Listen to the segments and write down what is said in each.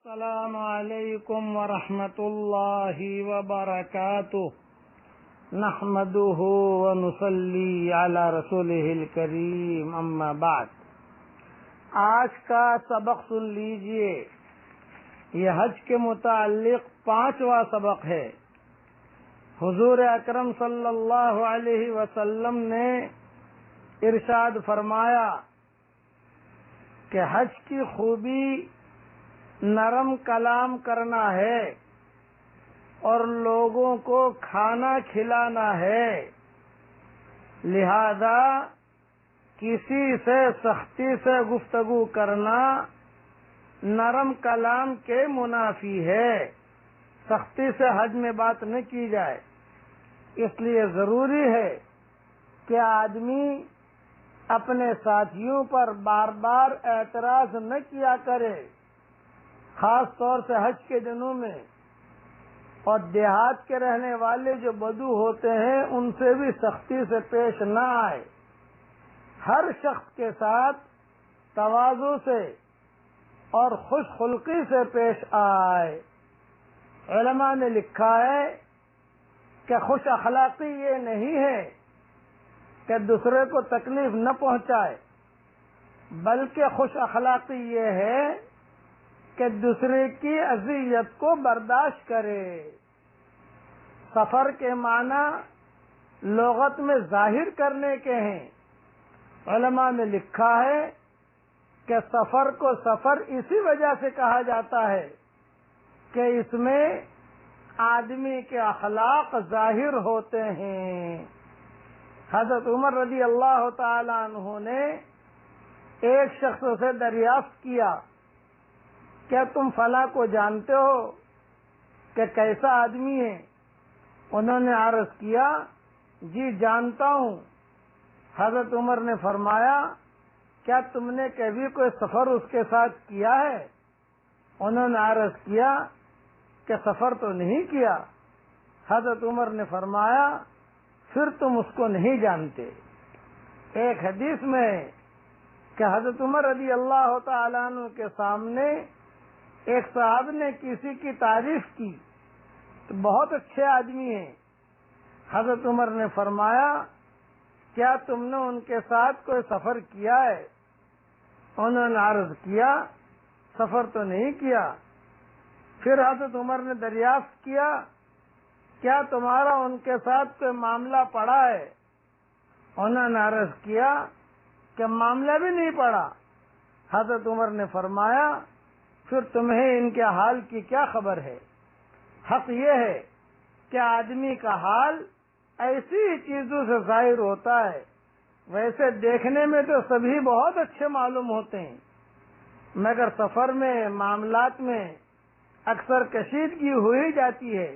السلام علیکم ورحمۃ اللہ وبرکاتہ نحمده ونصلی علی رسولہ الکریم اما بعد۔ آج کا سبق سن لیجئے، یہ حج کے متعلق 5واں سبق ہے۔ حضور اکرم صلی اللہ علیہ وسلم نے ارشاد فرمایا کہ حج کی خوبی نرم کلام کرنا ہے اور لوگوں کو کھانا کھلانا ہے، لہذا کسی سے سختی سے گفتگو کرنا نرم کلام کے منافی ہے۔ سختی سے حج میں بات نہ کی جائے، اس لیے ضروری ہے کہ آدمی اپنے ساتھیوں پر بار بار اعتراض نہ کیا کرے، خاص طور سے حج کے دنوں میں، اور دیہات کے رہنے والے جو بدو ہوتے ہیں ان سے بھی سختی سے پیش نہ آئے، ہر شخص کے ساتھ تواضع سے اور خوش خلقی سے پیش آئے۔ علماء نے لکھا ہے کہ خوش اخلاقی یہ نہیں ہے کہ دوسرے کو تکلیف نہ پہنچائے، بلکہ خوش اخلاقی یہ ہے کہ دوسرے کی اذیت کو برداشت کرے۔ سفر کے معنی لغت میں ظاہر کرنے کے ہیں۔ علماء نے لکھا ہے کہ سفر کو سفر اسی وجہ سے کہا جاتا ہے کہ اس میں آدمی کے اخلاق ظاہر ہوتے ہیں۔ حضرت عمر رضی اللہ تعالی عنہ نے ایک شخص سے دریافت کیا، کیا تم فلاں کو جانتے ہو کہ کیسا آدمی ہے؟ انہوں نے عرض کیا، جی جانتا ہوں۔ حضرت عمر نے فرمایا، کیا تم نے کبھی کوئی سفر اس کے ساتھ کیا ہے؟ انہوں نے عرض کیا کہ سفر تو نہیں کیا۔ حضرت عمر نے فرمایا، پھر تم اس کو نہیں جانتے۔ ایک حدیث میں ہے کہ حضرت عمر رضی اللہ تعالیٰ عنہ کے سامنے ایک صاحب نے کسی کی تعریف کی تو بہت اچھے آدمی ہیں۔ حضرت عمر نے فرمایا، کیا تم نے ان کے ساتھ کوئی سفر کیا ہے؟ انہوں نے عرض کیا، سفر تو نہیں کیا۔ پھر حضرت عمر نے دریافت کیا، کیا تمہارا ان کے ساتھ کوئی معاملہ پڑا ہے؟ انہوں نے عرض کیا کہ معاملہ بھی نہیں پڑا۔ حضرت عمر نے فرمایا، پھر تمہیں ان کے حال کی کیا خبر ہے؟ حق یہ ہے کہ آدمی کا حال ایسی ہی چیزوں سے ظاہر ہوتا ہے۔ ویسے دیکھنے میں تو سبھی بہت اچھے معلوم ہوتے ہیں، مگر سفر میں معاملات میں اکثر کشیدگی ہوئی جاتی ہے۔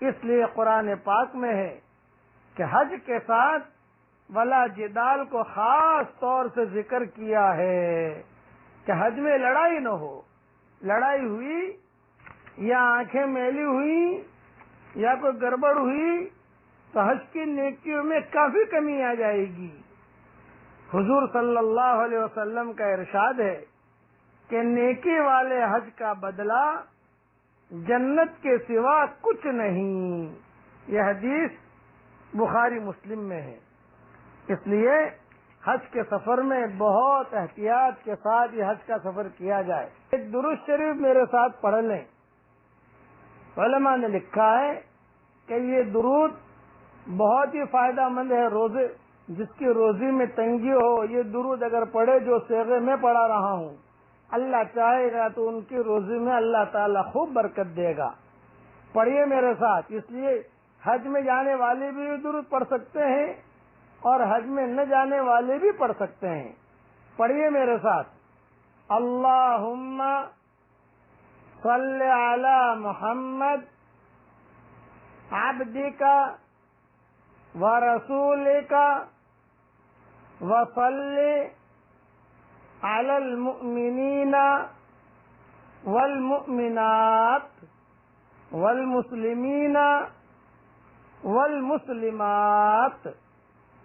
اس لیے قرآن پاک میں ہے کہ حج کے ساتھ ولا جدال کو خاص طور سے ذکر کیا ہے کہ حج میں لڑائی نہ ہو۔ لڑائی ہوئی یا آنکھیں میلی ہوئی یا کوئی گڑبڑ ہوئی تو حج کی نیکیوں میں کافی کمی آ جائے گی۔ حضور صلی اللہ علیہ وسلم کا ارشاد ہے کہ نیکی والے حج کا بدلہ جنت کے سوا کچھ نہیں۔ یہ حدیث بخاری مسلم میں ہے۔ اس لیے حج کے سفر میں بہت احتیاط کے ساتھ یہ حج کا سفر کیا جائے۔ ایک درود شریف میرے ساتھ پڑھ لیں۔ علماء نے لکھا ہے کہ یہ درود بہت ہی فائدہ مند ہے۔ روزے جس کی روزی میں تنگی ہو، یہ درود اگر پڑھے جو صیغے میں پڑھا رہا ہوں، اللہ چاہے گا تو ان کی روزی میں اللہ تعالیٰ خوب برکت دے گا۔ پڑھیے میرے ساتھ۔ اس لیے حج میں جانے والے بھی یہ درود پڑھ سکتے ہیں اور حج میں نہ جانے والے بھی پڑھ سکتے ہیں۔ پڑھیے میرے ساتھ، اللہم صلی علی محمد عبدک ورسولک وصلی علی المؤمنین والمؤمنات والمسلمین والمسلمات۔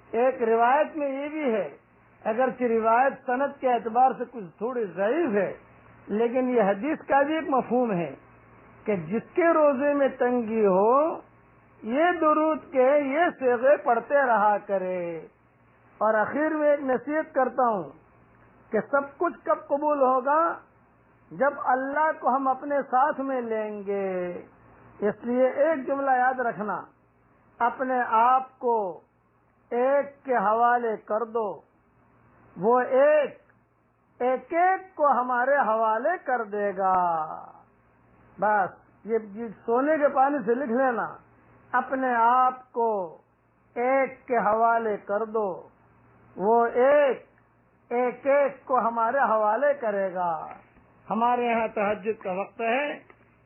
ایک روایت میں یہ بھی ہے، اگرچہ روایت سند کے اعتبار سے کچھ تھوڑی ضعیف ہے، لیکن یہ حدیث کا بھی ایک مفہوم ہے کہ جس کے روزے میں تنگی ہو یہ درود کے یہ صیغے پڑھتے رہا کرے۔ اور آخر میں ایک نصیحت کرتا ہوں کہ سب کچھ کب قبول ہوگا؟ جب اللہ کو ہم اپنے ساتھ میں لیں گے۔ اس لیے ایک جملہ یاد رکھنا، اپنے آپ کو ایک کے حوالے کر دو، وہ ایک کو ہمارے حوالے کر دے گا۔ بس یہ سونے کے پانی سے لکھ لینا، اپنے آپ کو ایک کے حوالے کر دو، وہ ایک کو ہمارے حوالے کرے گا۔ ہمارے یہاں تہجد کا وقت ہے،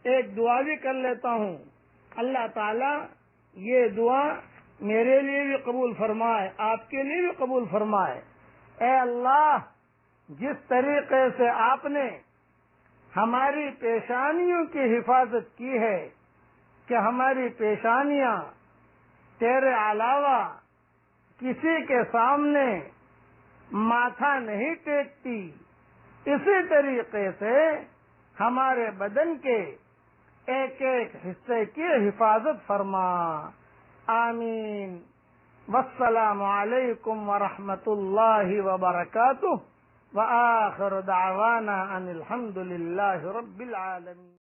ایک دعا بھی کر لیتا ہوں۔ اللہ تعالیٰ یہ دعا میرے لیے بھی قبول فرمائے، آپ کے لیے بھی قبول فرمائے۔ اے اللہ، جس طریقے سے آپ نے ہماری پیشانیوں کی حفاظت کی ہے کہ ہماری پیشانیاں تیرے علاوہ کسی کے سامنے ماتھا نہیں ٹیکتی، اسی طریقے سے ہمارے بدن کے ایک حصے کی حفاظت فرما۔ آمین۔ والسلام علیکم ورحمۃ اللہ وبرکاتہ، وآخر دعوانا ان الحمد للہ رب العالمین۔